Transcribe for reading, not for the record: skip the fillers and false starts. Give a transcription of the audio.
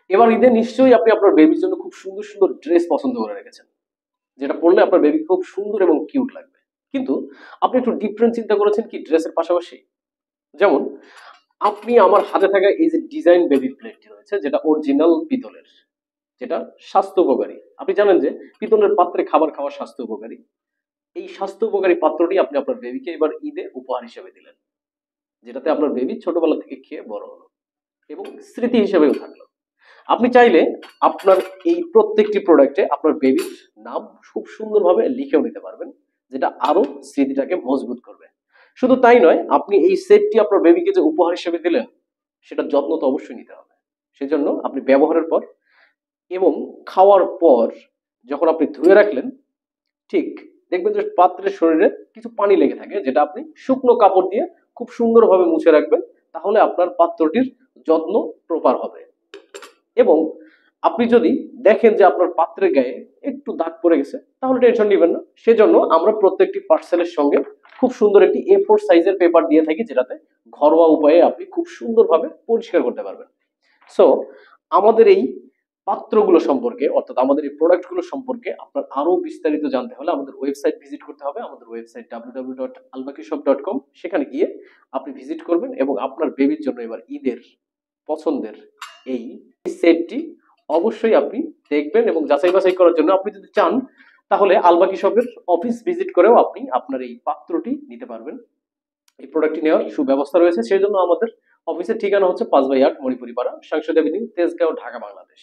এবার ঈদে নিশ্চয়ই আপনি আপনার বেবির জন্য খুব সুন্দর সুন্দর ড্রেস পছন্দ করে রেখেছেন, যেটা পরলে আপনার বেবি খুব সুন্দর এবং কিউট লাগবে। কিন্তু আপনি একটু ডিফারেন্ট চিন্তা করেছেন কি ড্রেসের পাশাপাশি? যেমন আপনি আমার হাতে থাকা এই যে ডিজাইন বেবি প্লেটটি রয়েছে, যেটা অরিজিনাল পিতলের, যেটা স্বাস্থ্য উপকারী। আপনি জানেন যে পিতলের পাত্রে খাবার খাওয়া স্বাস্থ্য উপকারী। এই স্বাস্থ্য উপকারী পাত্রটি আপনি আপনার বেবিকে এবার ঈদে উপহার হিসেবে দিলেন, যেটাতে আপনার বেবি ছোটবেলা থেকে খেয়ে বড় হলো এবং স্মৃতি হিসেবেও থাকলো। আপনি চাইলে আপনার এই প্রত্যেকটি প্রোডাক্টে আপনার বেবির নাম খুব সুন্দরভাবে লিখেও নিতে পারবেন, যেটা আরো স্মৃতিটাকে মজবুত করবে। শুধু তাই নয়, আপনি এই সেটটি আপনার বেবিকে যে উপহার হিসেবে দিলেন, সেটা যত্ন তো অবশ্যই নিতে হবে। সেজন্য আপনি ব্যবহারের পর এবং খাওয়ার পর যখন আপনি ধুয়ে রাখলেন, ঠিক দেখবেন যে পাত্রের শরীরে কিছু পানি লেগে থাকে, যেটা আপনি শুকনো কাপড় দিয়ে খুব সুন্দরভাবে মুছে রাখবেন। তাহলে আপনার পাত্রটির যত্ন প্রপার হবে। এবং আপনি যদি দেখেন যে আপনার পাত্রের গায়ে একটু দাগ পড়ে গেছে, তাহলে টেনশন নেবেন না। সেজন্য আমরা প্রত্যেকটি পার্সেলের সঙ্গে খুব সুন্দর একটি A4 সাইজের পেপার দিয়ে থাকি, যেটাতে ঘরোয়া উপায়ে আপনি খুব সুন্দরভাবে পরিষ্কার করতে পারবেন। সো আমাদের এই পাত্রগুলো সম্পর্কে, অর্থাৎ আমাদের এই প্রোডাক্টগুলো সম্পর্কে আপনার আরো বিস্তারিত জানতে হলে আমাদের ওয়েবসাইট ভিজিট করতে হবে। আমাদের ওয়েবসাইট www.albakishop.com। সেখানে গিয়ে আপনি ভিজিট করবেন এবং আপনার বেবির জন্য এবার ঈদের পছন্দের এই সেটটি অবশ্যই আপনি দেখবেন এবং যাচাই বাছাই করার জন্য আপনি যদি চান, তাহলে আলবাকি শপের অফিস ভিজিট করেও আপনি আপনার এই পাত্রটি নিতে পারবেন। এই প্রোডাক্টটি নেওয়ার সুব্যবস্থা রয়েছে। সেই জন্য আমাদের অফিসের ঠিকানা হচ্ছে 5/8 মণিপুরি পাড়া, সংসদ এভিনিউ, তেজগাঁও, ঢাকা, বাংলাদেশ।